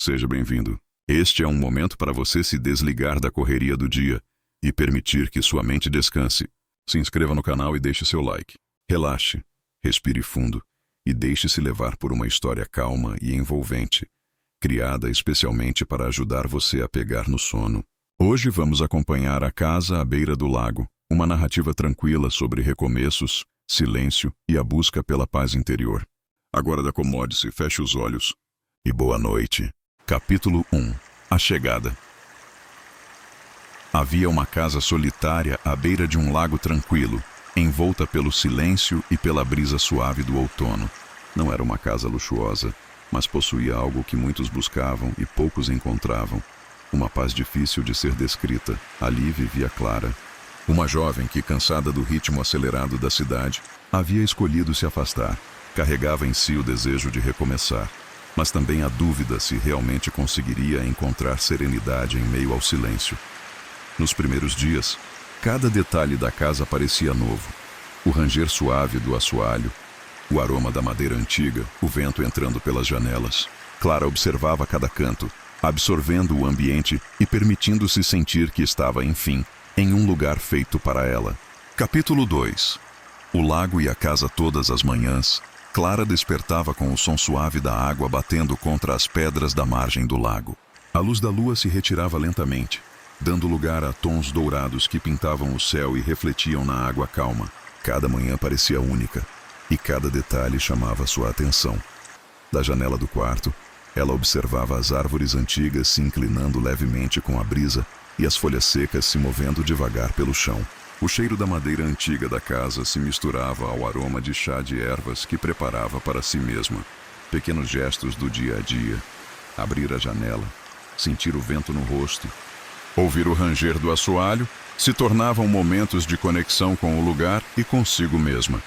Seja bem-vindo. Este é um momento para você se desligar da correria do dia e permitir que sua mente descanse. Se inscreva no canal e deixe seu like. Relaxe, respire fundo e deixe-se levar por uma história calma e envolvente, criada especialmente para ajudar você a pegar no sono. Hoje vamos acompanhar A Casa à Beira do Lago, uma narrativa tranquila sobre recomeços, silêncio e a busca pela paz interior. Agora acomode-se, feche os olhos e boa noite. Capítulo 1. A Chegada. Havia uma casa solitária à beira de um lago tranquilo, envolta pelo silêncio e pela brisa suave do outono. Não era uma casa luxuosa, mas possuía algo que muitos buscavam e poucos encontravam. Uma paz difícil de ser descrita. Ali vivia Clara, uma jovem que, cansada do ritmo acelerado da cidade, havia escolhido se afastar. Carregava em si o desejo de recomeçar, mas também a dúvida se realmente conseguiria encontrar serenidade em meio ao silêncio. Nos primeiros dias, cada detalhe da casa parecia novo. O ranger suave do assoalho, o aroma da madeira antiga, o vento entrando pelas janelas. Clara observava cada canto, absorvendo o ambiente e permitindo-se sentir que estava, enfim, em um lugar feito para ela. Capítulo 2. O lago e a casa. Todas as manhãs, Clara despertava com o som suave da água batendo contra as pedras da margem do lago. A luz da lua se retirava lentamente, dando lugar a tons dourados que pintavam o céu e refletiam na água calma. Cada manhã parecia única, e cada detalhe chamava sua atenção. Da janela do quarto, ela observava as árvores antigas se inclinando levemente com a brisa e as folhas secas se movendo devagar pelo chão. O cheiro da madeira antiga da casa se misturava ao aroma de chá de ervas que preparava para si mesma. Pequenos gestos do dia a dia. Abrir a janela, sentir o vento no rosto, ouvir o ranger do assoalho, se tornavam momentos de conexão com o lugar e consigo mesma.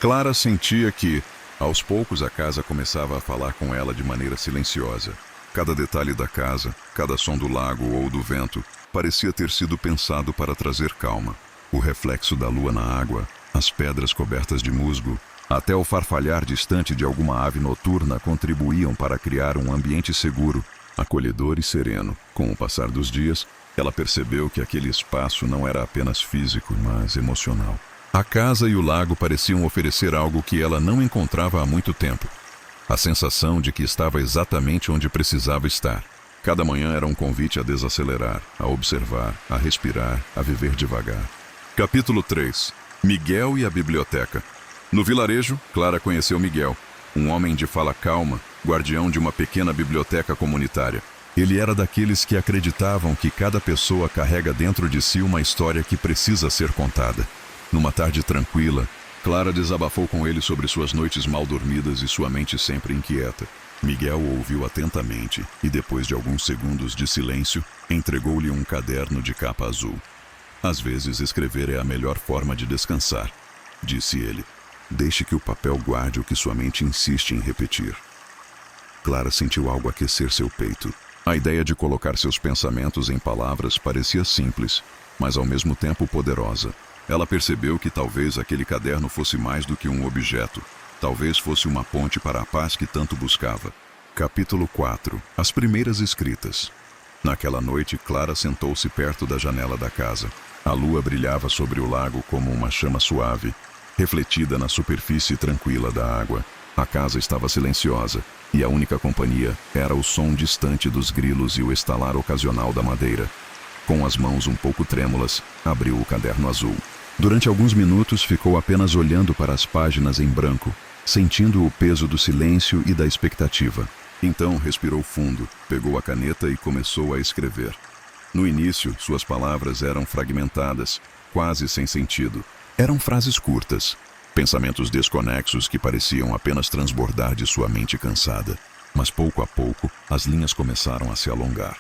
Clara sentia que, aos poucos, a casa começava a falar com ela de maneira silenciosa. Cada detalhe da casa, cada som do lago ou do vento, parecia ter sido pensado para trazer calma. O reflexo da lua na água, as pedras cobertas de musgo, até o farfalhar distante de alguma ave noturna contribuíam para criar um ambiente seguro, acolhedor e sereno. Com o passar dos dias, ela percebeu que aquele espaço não era apenas físico, mas emocional. A casa e o lago pareciam oferecer algo que ela não encontrava há muito tempo. A sensação de que estava exatamente onde precisava estar. Cada manhã era um convite a desacelerar, a observar, a respirar, a viver devagar. Capítulo 3. Miguel e a biblioteca. No vilarejo, Clara conheceu Miguel, um homem de fala calma, guardião de uma pequena biblioteca comunitária. Ele era daqueles que acreditavam que cada pessoa carrega dentro de si uma história que precisa ser contada. Numa tarde tranquila, Clara desabafou com ele sobre suas noites mal dormidas e sua mente sempre inquieta. Miguel ouviu atentamente e, depois de alguns segundos de silêncio, entregou-lhe um caderno de capa azul. Às vezes escrever é a melhor forma de descansar, disse ele. Deixe que o papel guarde o que sua mente insiste em repetir. Clara sentiu algo aquecer seu peito. A ideia de colocar seus pensamentos em palavras parecia simples, mas ao mesmo tempo poderosa. Ela percebeu que talvez aquele caderno fosse mais do que um objeto. Talvez fosse uma ponte para a paz que tanto buscava. Capítulo 4. As primeiras escritas. Naquela noite, Clara sentou-se perto da janela da casa. A lua brilhava sobre o lago como uma chama suave, refletida na superfície tranquila da água. A casa estava silenciosa, e a única companhia era o som distante dos grilos e o estalar ocasional da madeira. Com as mãos um pouco trêmulas, abriu o caderno azul. Durante alguns minutos ficou apenas olhando para as páginas em branco, sentindo o peso do silêncio e da expectativa. Então respirou fundo, pegou a caneta e começou a escrever. No início, suas palavras eram fragmentadas, quase sem sentido. Eram frases curtas, pensamentos desconexos que pareciam apenas transbordar de sua mente cansada. Mas pouco a pouco, as linhas começaram a se alongar.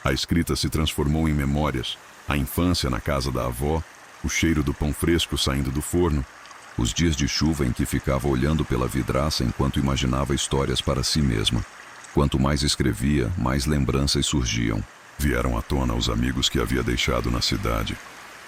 A escrita se transformou em memórias, a infância na casa da avó, o cheiro do pão fresco saindo do forno, os dias de chuva em que ficava olhando pela vidraça enquanto imaginava histórias para si mesma. Quanto mais escrevia, mais lembranças surgiam. Vieram à tona os amigos que havia deixado na cidade,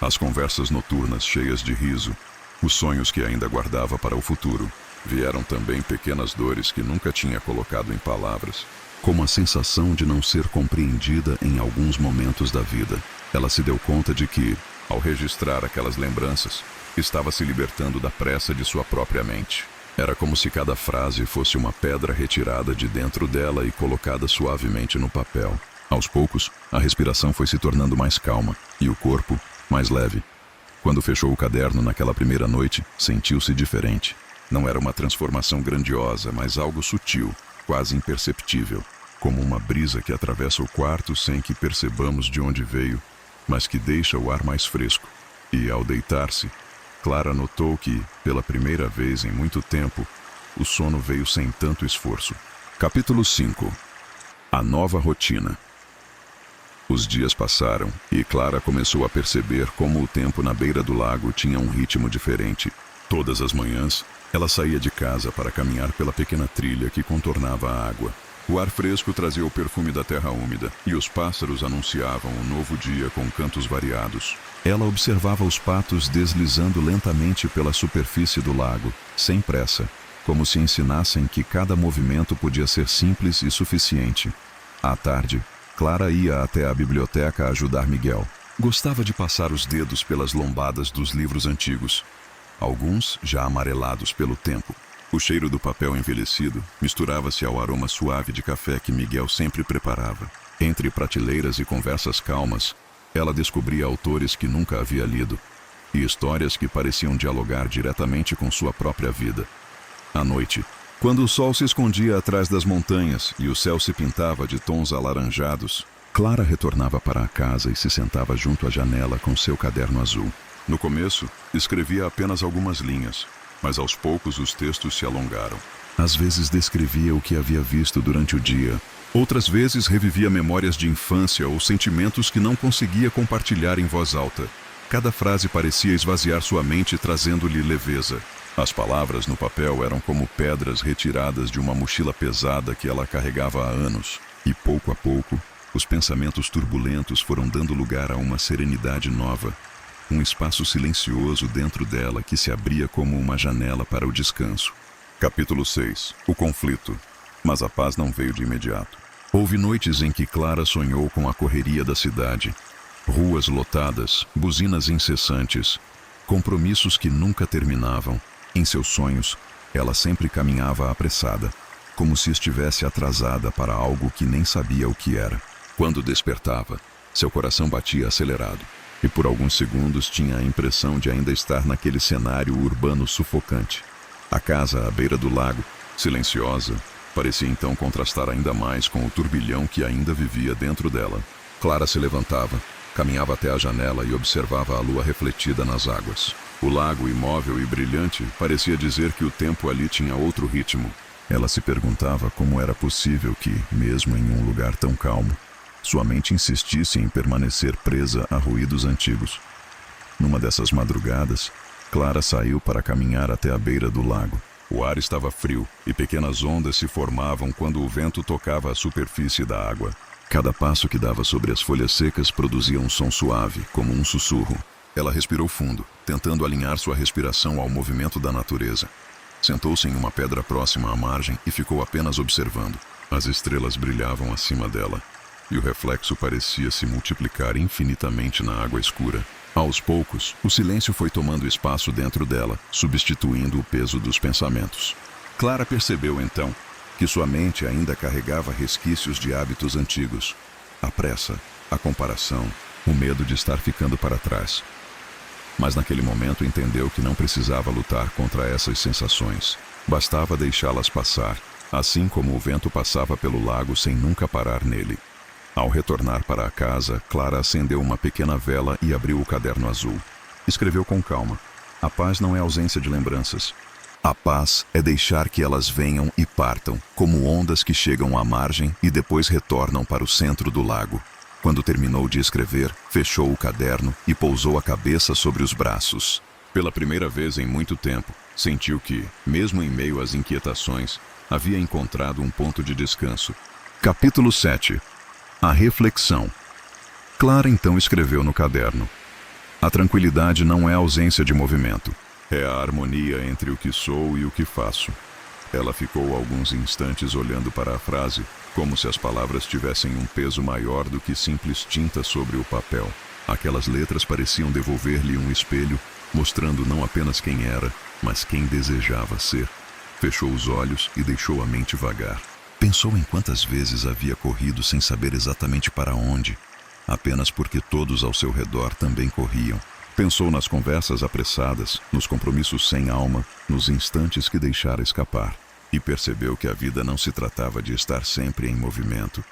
as conversas noturnas cheias de riso, os sonhos que ainda guardava para o futuro. Vieram também pequenas dores que nunca tinha colocado em palavras, como a sensação de não ser compreendida em alguns momentos da vida. Ela se deu conta de que, ao registrar aquelas lembranças, estava se libertando da pressa de sua própria mente. Era como se cada frase fosse uma pedra retirada de dentro dela e colocada suavemente no papel. Aos poucos, a respiração foi se tornando mais calma e o corpo mais leve. Quando fechou o caderno naquela primeira noite, sentiu-se diferente. Não era uma transformação grandiosa, mas algo sutil, quase imperceptível, como uma brisa que atravessa o quarto sem que percebamos de onde veio, mas que deixa o ar mais fresco. E, ao deitar-se, Clara notou que, pela primeira vez em muito tempo, o sono veio sem tanto esforço. Capítulo 5. A nova rotina. Os dias passaram e Clara começou a perceber como o tempo na beira do lago tinha um ritmo diferente. Todas as manhãs, ela saía de casa para caminhar pela pequena trilha que contornava a água. O ar fresco trazia o perfume da terra úmida e os pássaros anunciavam um novo dia com cantos variados. Ela observava os patos deslizando lentamente pela superfície do lago, sem pressa, como se ensinassem que cada movimento podia ser simples e suficiente. À tarde, Clara ia até a biblioteca ajudar Miguel. Gostava de passar os dedos pelas lombadas dos livros antigos, alguns já amarelados pelo tempo. O cheiro do papel envelhecido misturava-se ao aroma suave de café que Miguel sempre preparava. Entre prateleiras e conversas calmas, ela descobria autores que nunca havia lido e histórias que pareciam dialogar diretamente com sua própria vida. À noite, quando o sol se escondia atrás das montanhas e o céu se pintava de tons alaranjados, Clara retornava para a casa e se sentava junto à janela com seu caderno azul. No começo, escrevia apenas algumas linhas, mas aos poucos os textos se alongaram. Às vezes descrevia o que havia visto durante o dia. Outras vezes revivia memórias de infância ou sentimentos que não conseguia compartilhar em voz alta. Cada frase parecia esvaziar sua mente, trazendo-lhe leveza. As palavras no papel eram como pedras retiradas de uma mochila pesada que ela carregava há anos. E pouco a pouco, os pensamentos turbulentos foram dando lugar a uma serenidade nova. Um espaço silencioso dentro dela que se abria como uma janela para o descanso. Capítulo 6. O conflito. Mas a paz não veio de imediato. Houve noites em que Clara sonhou com a correria da cidade. Ruas lotadas, buzinas incessantes, compromissos que nunca terminavam. Em seus sonhos, ela sempre caminhava apressada, como se estivesse atrasada para algo que nem sabia o que era. Quando despertava, seu coração batia acelerado, e por alguns segundos tinha a impressão de ainda estar naquele cenário urbano sufocante. A casa à beira do lago, silenciosa, parecia então contrastar ainda mais com o turbilhão que ainda vivia dentro dela. Clara se levantava, caminhava até a janela e observava a lua refletida nas águas. O lago, imóvel e brilhante, parecia dizer que o tempo ali tinha outro ritmo. Ela se perguntava como era possível que, mesmo em um lugar tão calmo, sua mente insistisse em permanecer presa a ruídos antigos. Numa dessas madrugadas, Clara saiu para caminhar até a beira do lago. O ar estava frio e pequenas ondas se formavam quando o vento tocava a superfície da água. Cada passo que dava sobre as folhas secas produzia um som suave, como um sussurro. Ela respirou fundo, tentando alinhar sua respiração ao movimento da natureza. Sentou-se em uma pedra próxima à margem e ficou apenas observando. As estrelas brilhavam acima dela, e o reflexo parecia se multiplicar infinitamente na água escura. Aos poucos, o silêncio foi tomando espaço dentro dela, substituindo o peso dos pensamentos. Clara percebeu então que sua mente ainda carregava resquícios de hábitos antigos. A pressa, a comparação, o medo de estar ficando para trás. Mas naquele momento entendeu que não precisava lutar contra essas sensações. Bastava deixá-las passar, assim como o vento passava pelo lago sem nunca parar nele. Ao retornar para a casa, Clara acendeu uma pequena vela e abriu o caderno azul. Escreveu com calma. A paz não é ausência de lembranças. A paz é deixar que elas venham e partam, como ondas que chegam à margem e depois retornam para o centro do lago. Quando terminou de escrever, fechou o caderno e pousou a cabeça sobre os braços. Pela primeira vez em muito tempo, sentiu que, mesmo em meio às inquietações, havia encontrado um ponto de descanso. Capítulo 7. A reflexão. Clara então escreveu no caderno. A tranquilidade não é ausência de movimento. É a harmonia entre o que sou e o que faço. Ela ficou alguns instantes olhando para a frase, como se as palavras tivessem um peso maior do que simples tinta sobre o papel. Aquelas letras pareciam devolver-lhe um espelho, mostrando não apenas quem era, mas quem desejava ser. Fechou os olhos e deixou a mente vagar. Pensou em quantas vezes havia corrido sem saber exatamente para onde, apenas porque todos ao seu redor também corriam. Pensou nas conversas apressadas, nos compromissos sem alma, nos instantes que deixara escapar. E percebeu que a vida não se tratava de estar sempre em movimento,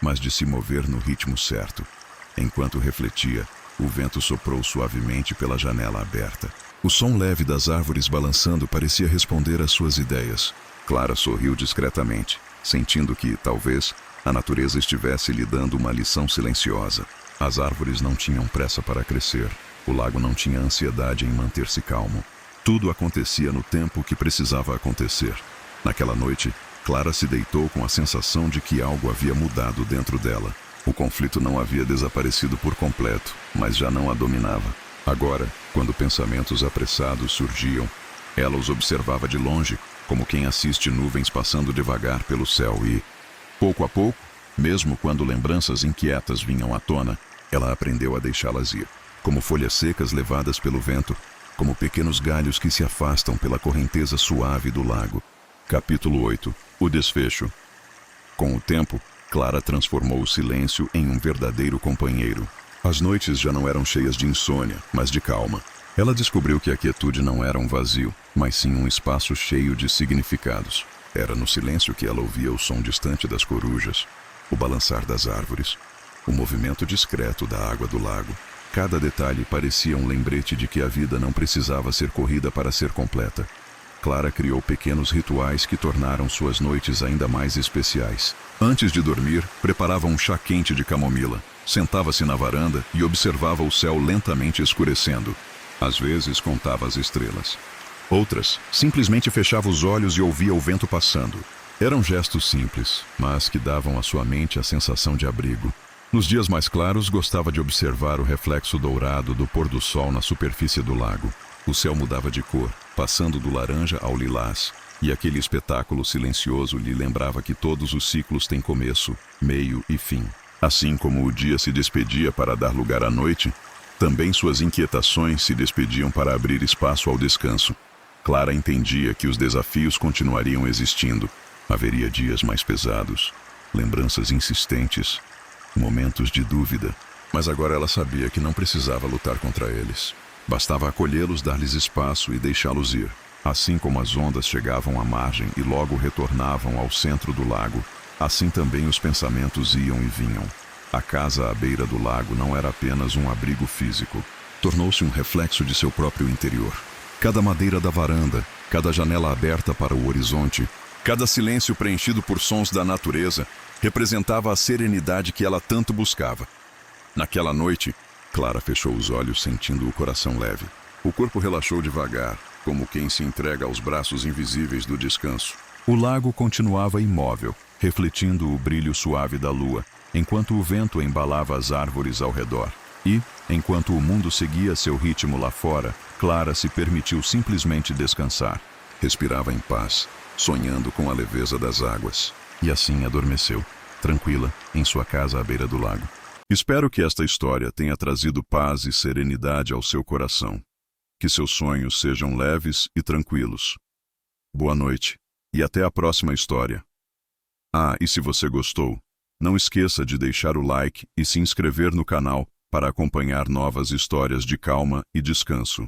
mas de se mover no ritmo certo. Enquanto refletia, o vento soprou suavemente pela janela aberta. O som leve das árvores balançando parecia responder às suas ideias. Clara sorriu discretamente, sentindo que, talvez, a natureza estivesse lhe dando uma lição silenciosa. As árvores não tinham pressa para crescer. O lago não tinha ansiedade em manter-se calmo. Tudo acontecia no tempo que precisava acontecer. Naquela noite, Clara se deitou com a sensação de que algo havia mudado dentro dela. O conflito não havia desaparecido por completo, mas já não a dominava. Agora, quando pensamentos apressados surgiam, ela os observava de longe, como quem assiste nuvens passando devagar pelo céu e, pouco a pouco, mesmo quando lembranças inquietas vinham à tona, ela aprendeu a deixá-las ir, como folhas secas levadas pelo vento, como pequenos galhos que se afastam pela correnteza suave do lago. Capítulo 8. O desfecho. Com o tempo, Clara transformou o silêncio em um verdadeiro companheiro. As noites já não eram cheias de insônia, mas de calma. Ela descobriu que a quietude não era um vazio, mas sim um espaço cheio de significados. Era no silêncio que ela ouvia o som distante das corujas, o balançar das árvores, o movimento discreto da água do lago. Cada detalhe parecia um lembrete de que a vida não precisava ser corrida para ser completa. Clara criou pequenos rituais que tornaram suas noites ainda mais especiais. Antes de dormir, preparava um chá quente de camomila. Sentava-se na varanda e observava o céu lentamente escurecendo. Às vezes contava as estrelas. Outras, simplesmente fechava os olhos e ouvia o vento passando. Eram gestos simples, mas que davam à sua mente a sensação de abrigo. Nos dias mais claros, gostava de observar o reflexo dourado do pôr do sol na superfície do lago. O céu mudava de cor, passando do laranja ao lilás, e aquele espetáculo silencioso lhe lembrava que todos os ciclos têm começo, meio e fim. Assim como o dia se despedia para dar lugar à noite, também suas inquietações se despediam para abrir espaço ao descanso. Clara entendia que os desafios continuariam existindo. Haveria dias mais pesados, lembranças insistentes, momentos de dúvida, mas agora ela sabia que não precisava lutar contra eles. Bastava acolhê-los, dar-lhes espaço e deixá-los ir. Assim como as ondas chegavam à margem e logo retornavam ao centro do lago, assim também os pensamentos iam e vinham. A casa à beira do lago não era apenas um abrigo físico. Tornou-se um reflexo de seu próprio interior. Cada madeira da varanda, cada janela aberta para o horizonte, cada silêncio preenchido por sons da natureza, representava a serenidade que ela tanto buscava. Naquela noite, Clara fechou os olhos sentindo o coração leve. O corpo relaxou devagar, como quem se entrega aos braços invisíveis do descanso. O lago continuava imóvel, refletindo o brilho suave da lua, enquanto o vento embalava as árvores ao redor. E, enquanto o mundo seguia seu ritmo lá fora, Clara se permitiu simplesmente descansar. Respirava em paz, sonhando com a leveza das águas. E assim adormeceu, tranquila, em sua casa à beira do lago. Espero que esta história tenha trazido paz e serenidade ao seu coração. Que seus sonhos sejam leves e tranquilos. Boa noite, e até a próxima história. Ah, e se você gostou, não esqueça de deixar o like e se inscrever no canal para acompanhar novas histórias de calma e descanso.